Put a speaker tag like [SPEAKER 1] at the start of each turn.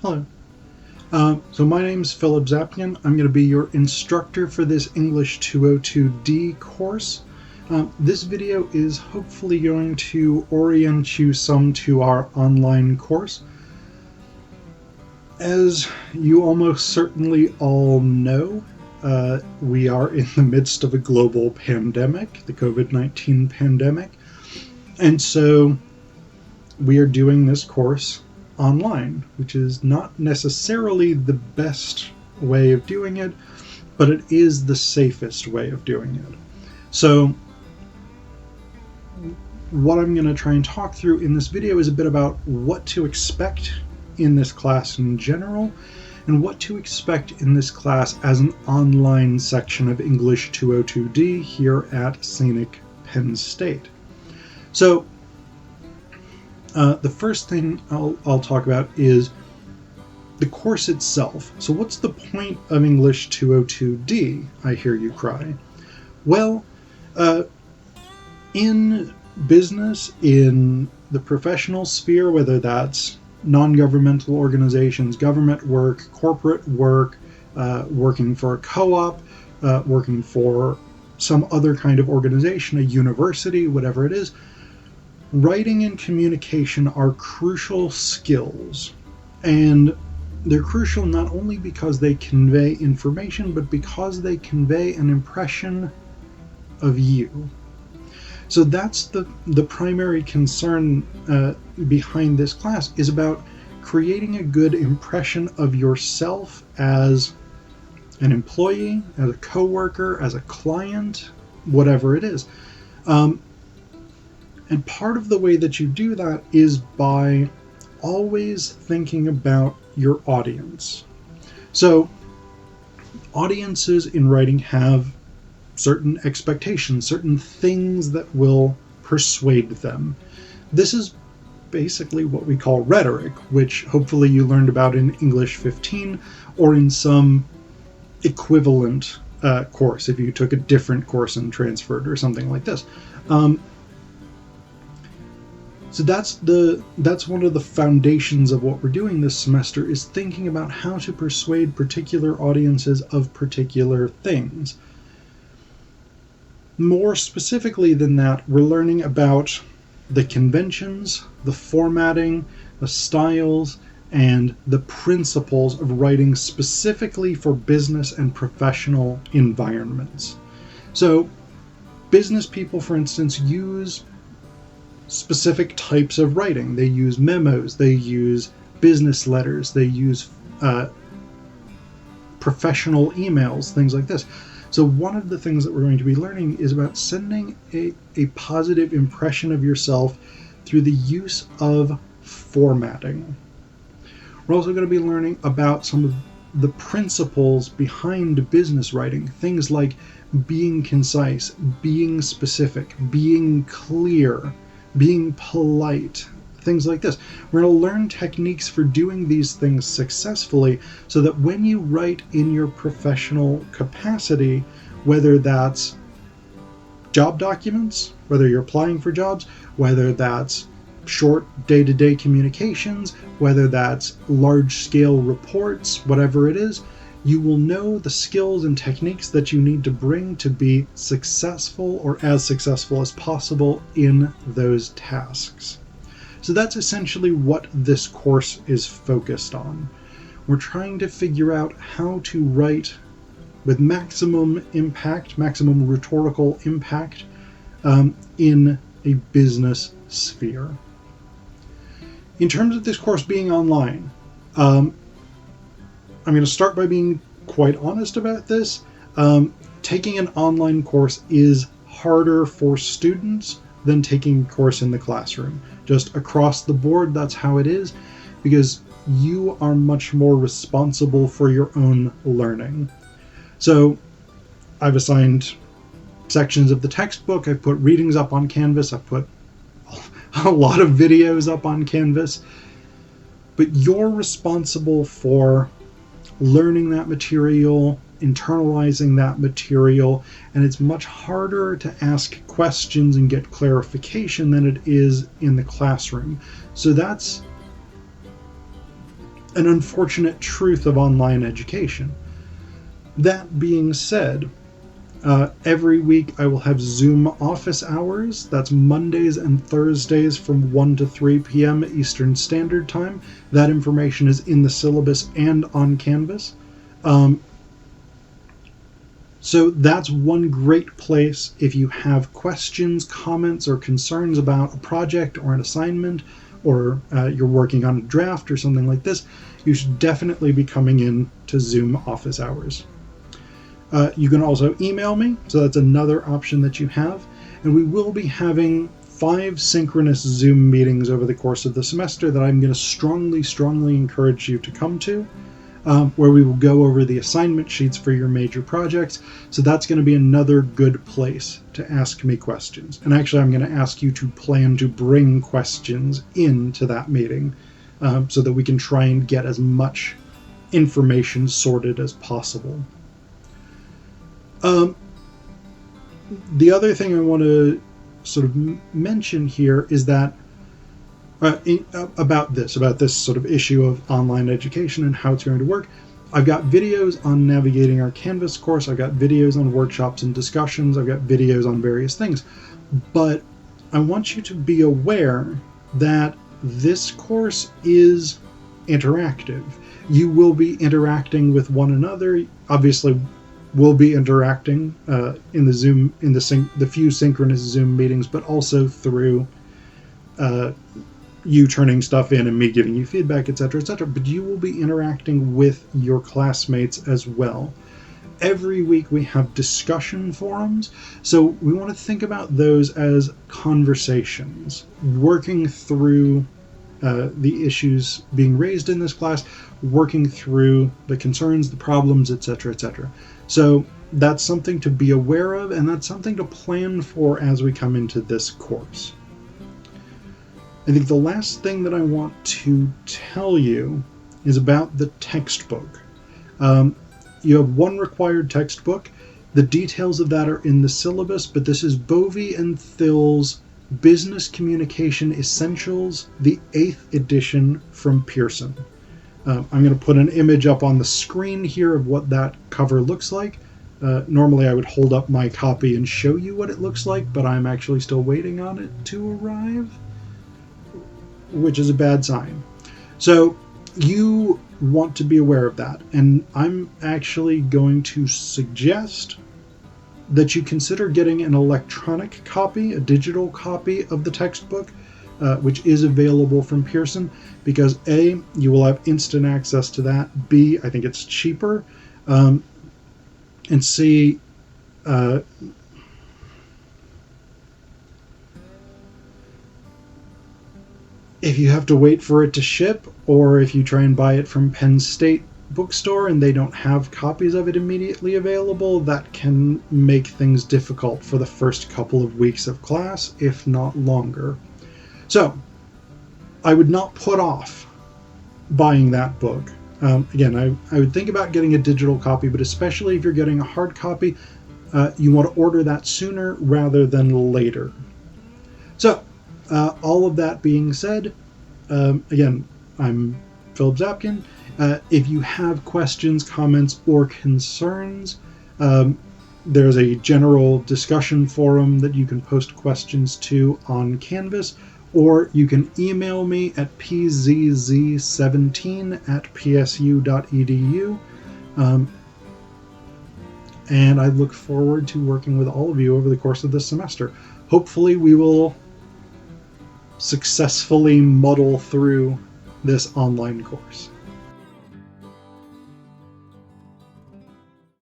[SPEAKER 1] Hello. So my name's Philip Zappian. I'm going to be your instructor for this English 202D course. This video is hopefully going to orient you some to our online course. As you almost certainly all know, we are in the midst of a global pandemic, the COVID-19 pandemic, and so we are doing this course online, which is not necessarily the best way of doing it, but it is the safest way of doing it. So what I'm going to try and talk through in this video is a bit about what to expect in this class in general, and what to expect in this class as an online section of English 202D here at Scenic Penn State. So the first thing I'll talk about is the course itself. So what's the point of English 202D, I hear you cry? Well, in business, in the professional sphere, whether that's non-governmental organizations, government work, corporate work, working for a co-op, working for some other kind of organization, a university, whatever it is, writing and communication are crucial skills, and they're crucial not only because they convey information, but because they convey an impression of you. So that's the primary concern behind this class, is about creating a good impression of yourself as an employee, as a coworker, as a client, whatever it is. And part of the way that you do that is by always thinking about your audience. So audiences in writing have certain expectations, certain things that will persuade them. This is basically what we call rhetoric, which hopefully you learned about in English 15 or in some equivalent course if you took a different course and transferred or something like this. So that's one of the foundations of what we're doing this semester, is thinking about how to persuade particular audiences of particular things. More specifically than that, we're learning about the conventions, the formatting, the styles, and the principles of writing specifically for business and professional environments. So business people, for instance, use specific types of writing. They use memos, they use business letters, they use professional emails, things like this. So one of the things that we're going to be learning is about sending a positive impression of yourself through the use of formatting. We're also going to be learning about some of the principles behind business writing, things like being concise, being specific, being clear, being polite, things like this. We're going to learn techniques for doing these things successfully so that when you write in your professional capacity, whether that's job documents, whether you're applying for jobs, whether that's short day-to-day communications, whether that's large-scale reports, whatever it is, you will know the skills and techniques that you need to bring to be successful, or as successful as possible, in those tasks. So that's essentially what this course is focused on. We're trying to figure out how to write with maximum impact, maximum rhetorical impact, in a business sphere. In terms of this course being online, I'm going to start by being quite honest about this. Taking an online course is harder for students than taking a course in the classroom. Just across the board, that's how it is, because you are much more responsible for your own learning. So I've assigned sections of the textbook, I've put readings up on Canvas, I've put a lot of videos up on Canvas, but you're responsible for learning that material, internalizing that material, and it's much harder to ask questions and get clarification than it is in the classroom. So that's an unfortunate truth of online education. That being said, every week I will have Zoom office hours. That's Mondays and Thursdays from 1 to 3 p.m. Eastern Standard Time. That information is in the syllabus and on Canvas. So that's one great place if you have questions, comments, or concerns about a project or an assignment, or you're working on a draft or something like this. You should definitely be coming in to Zoom office hours. You can also email me, so that's another option that you have. And we will be having 5 synchronous Zoom meetings over the course of the semester that I'm going to strongly encourage you to come to, where we will go over the assignment sheets for your major projects. So that's going to be another good place to ask me questions. And actually, I'm going to ask you to plan to bring questions into that meeting so that we can try and get as much information sorted as possible. The other thing I want to sort of mention here is that about this sort of issue of online education and how it's going to work. I've got videos on navigating our Canvas course. I've got videos on workshops and discussions. I've got videos on various things. But I want you to be aware that this course is interactive. You will be interacting with one another. Obviously, we'll be interacting in the Zoom, in the few synchronous Zoom meetings, but also through you turning stuff in and me giving you feedback, etc., etc. But you will be interacting with your classmates as well. Every week we have discussion forums, so we want to think about those as conversations, working through the issues being raised in this class, working through the concerns, the problems, etc., etc. So that's something to be aware of, and that's something to plan for as we come into this course. I think the last thing that I want to tell you is about the textbook. You have one required textbook. The details of that are in the syllabus, but this is Bovey and Thill's Business Communication Essentials, the 8th edition from Pearson. I'm going to put an image up on the screen here of what that cover looks like. Normally I would hold up my copy and show you what it looks like, but I'm actually still waiting on it to arrive, which is a bad sign. So you want to be aware of that, and I'm actually going to suggest that you consider getting an electronic copy, a digital copy of the textbook, which is available from Pearson, because A, you will have instant access to that, B, I think it's cheaper, and C, if you have to wait for it to ship, or if you try and buy it from Penn State bookstore and they don't have copies of it immediately available, that can make things difficult for the first couple of weeks of class, if not longer. So, I would not put off buying that book. Again, I would think about getting a digital copy, but especially if you're getting a hard copy, you want to order that sooner rather than later. So, all of that being said, again, I'm Philip Zapkin. If you have questions, comments, or concerns, there's a general discussion forum that you can post questions to on Canvas, or you can email me at pzz17@psu.edu. And I look forward to working with all of you over the course of this semester. Hopefully we will successfully muddle through this online course.